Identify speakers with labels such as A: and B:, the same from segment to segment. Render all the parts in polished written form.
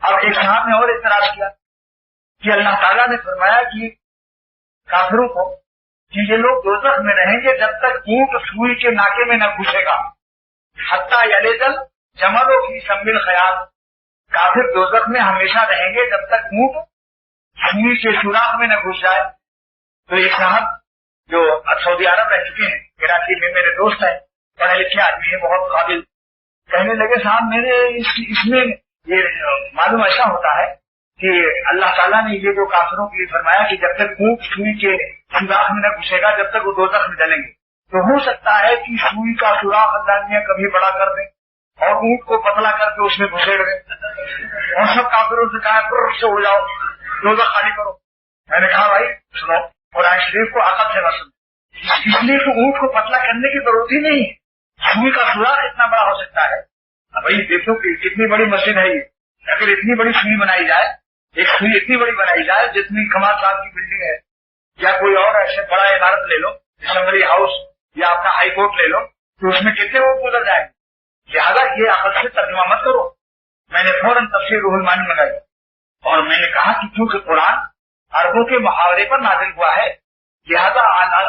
A: اب ایک صاحب نے اور اعتراض کیا کہ اللہ تعالیٰ نے فرمایا کہ کافروں کو کہ یہ لوگ دوزخ میں رہیں گے جب تک اونٹ سوئی کے ناکے میں نہ گھسے گا، حتیٰ یلجل جمل فی سم الخیاط، کافر دوزخ میں ہمیشہ رہیں گے جب تک اونٹ سوئی کے سوراخ میں نہ گھس جائے۔ تو ایک صاحب جو سعودی عرب رہ چکے ہیں، کراچی میں میرے دوست ہیں، پڑھے لکھے آدمی ہیں، بہت قابل، کہنے لگے صاحب میرے اس میں یہ معلوم ایسا ہوتا ہے کہ اللہ تعالیٰ نے یہ جو کافروں کے لیے فرمایا کہ جب تک اونٹ سوئی کے سوراخ میں نہ گھسے گا جب تک وہ دوزخ میں ڈلیں گے، تو ہو سکتا ہے کہ سوئی کا سوراخ اللہ نے کبھی بڑا کر دیں اور اونٹ کو پتلا کر کے اس میں گھسیڑ دیں اور سب کافروں سے کہا پر سے ہو جاؤ، دوزخ خالی کرو۔ میں نے کہا بھائی سنو، قرآن شریف کو عقل سے نہ سنو، اس لیے کہ اونٹ کو پتلا کرنے کی ضرورت ہی نہیں ہے، سوئی کا سوراخ اتنا بڑا ہو سکتا ہے۔ بھائی دیکھو کہ کتنی بڑی مسجد ہے یہ، اگر اتنی بڑی سوئی بنائی جائے، ایک سوئی اتنی بڑی بنائی جائے جتنی کمال صاحب کی بلڈنگ ہے یا کوئی اور ایسے بڑا عمارت لے لو، اسمبلی ہاؤس یا اپنا ہائی کورٹ لے لو، تو اس میں کتنے لوگ گزر جائیں گے۔ لہٰذا یہ عقل سے ترجمہ مت کرو۔ میں نے فوراً تفسیر روح المانی منگائی اور میں نے کہا کہ کیونکہ قرآن عربوں کے محاورے پر نازل ہوا ہے، لہٰذا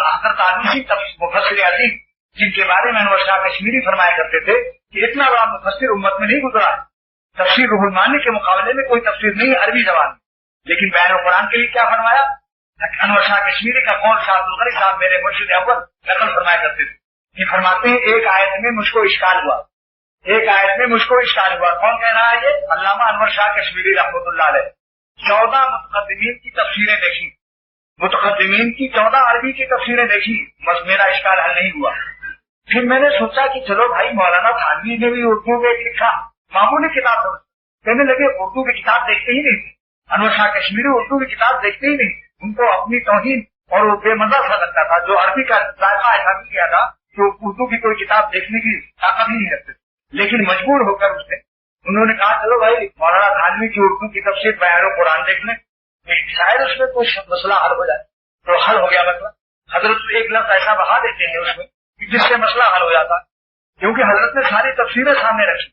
A: حضرت آلوسی مفسر عظیم جن کے بارے میں انور شاہ کشمیری فرمایا کرتے تھے کہ اتنا بڑا مفسر امت میں نہیں گزرا ہے، تفسیر روح المانی کے مقابلے میں کوئی تفسیر نہیں ہے عربی زبان میں۔ لیکن بیان القرآن کے لیے کیا فرمایا؟ انور شاہ کشمیری کا قول شاہ عبدالغنی صاحب میرے مرشد اول نقل فرمایا کرتے تھے، یہ فرماتے ہیں ایک آیت میں مجھ کو اشکال ہوا، ایک آیت میں مجھ کو اشکال ہوا۔ کون کہہ رہا ہے یہ؟ علامہ انور شاہ کشمیری رحمۃ اللہ علیہ۔ 14 متقدمین کی تفسیریں دیکھی، متقدمین کی 14 عربی کی تفسیریں دیکھی، بس میرا اشکال حل نہیں ہوا۔ پھر میں نے سوچا کہ چلو بھائی مولانا تھانوی نے بھی اردو میں لکھا، معمولی کتاب سمجھ، کہنے لگے اردو کی کتاب دیکھتے ہی نہیں تھے، انور شاہ کشمیری اردو کی کتاب دیکھتے ہی نہیں، ان کو اپنی توہین اور وہ بے مزہ سا لگتا تھا، جو عربی کا ذائقہ ایسا بھی کیا تھا کہ اردو کی کوئی کتاب دیکھنے کی طاقت ہی نہیں رکھتے، لیکن مجبور ہو کر انہوں نے کہا چلو بھائی مولانا تھانوی کی اردو کی تفسیر بیان قرآن دیکھ لیں، شاید اس میں کوئی مسئلہ حل ہو جائے۔ تو حل ہو گیا مسئلہ، حضرت ایک لفظ ایسا بہا دیتے ہیں اس میں جس سے مسئلہ حل ہو جاتا، کیونکہ حضرت نے ساری تفسیریں سامنے رکھی،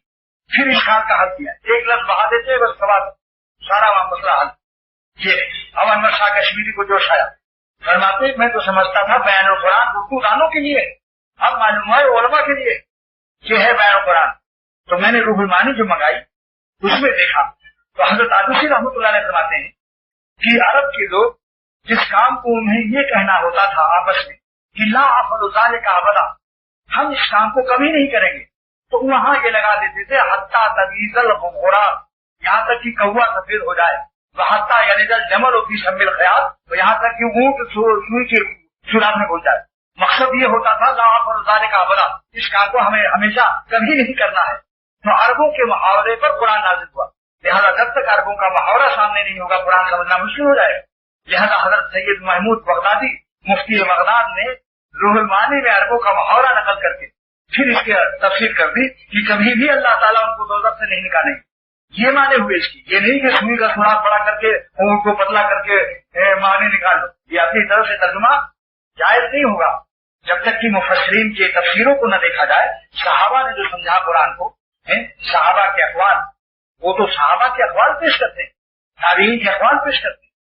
A: پھر اشکال کا حل کیا، ایک لفظ بہا دیتے بس سوال سارا وہاں مسئلہ حل۔ یہ اب انور شاہ کشمیری کو جوش آیا، فرماتے میں تو سمجھتا تھا بیان القرآن اردو دانوں کے لیے، اب معلوم ہے علماء کے لیے یہ ہے بیان القرآن۔ تو میں نے روح المانی جو منگائی اس میں دیکھا تو حضرت آلوسی رحمۃ اللہ علیہ فرماتے ہیں کہ عرب کے لوگ جس کام کو انہیں یہ کہنا ہوتا تھا آپس میں کہ لا افعل ذلک ابدا، ہم اس کام کو کبھی نہیں کریں گے، تو وہاں یہ لگا دیتے تھے حتی تمیز الغراب، یہاں تک کہ کوا سفید ہو جائے، وحتی یلج الجمل فی سم الخیاط، تو یہاں تک کہ اونٹ سوئی کے سوراخ میں پہنچ جائے۔ مقصد یہ ہوتا تھا لا افعل ذلک ابدا، اس کام کو ہمیں ہمیشہ کبھی نہیں کرنا ہے۔ تو عربوں کے محاورے پر قرآن نازل ہوا، لہذا جب تک عربوں کا محاورہ سامنے نہیں ہوگا قرآن سمجھنا مشکل ہو جائے گا۔ لہذا حضرت سید محمود بغدادی مفتی بغداد نے روح المانی میں عربوں کا محاورہ نقل کر کے پھر اس کی تفسیر کر دی کہ کبھی بھی اللہ تعالیٰ ان کو دوزخ سے نہیں نکالیں گے۔ یہ معنی ہوئے اس کی، یہ نہیں کہ سوئی کا سوراخ بڑا کر کے ان کو پتلا کر کے معنی نکال لو، یہ اپنی طرف سے ترجمہ جائز نہیں ہوگا جب تک کہ مفسرین کے تفسیروں کو نہ دیکھا جائے۔ صحابہ نے جو سمجھا قرآن کو، صحابہ کے اقوال، وہ تو صحابہ کے اقوال پیش کرتے ہیں، تابعین کے اقوال پیش کرتے ہیں،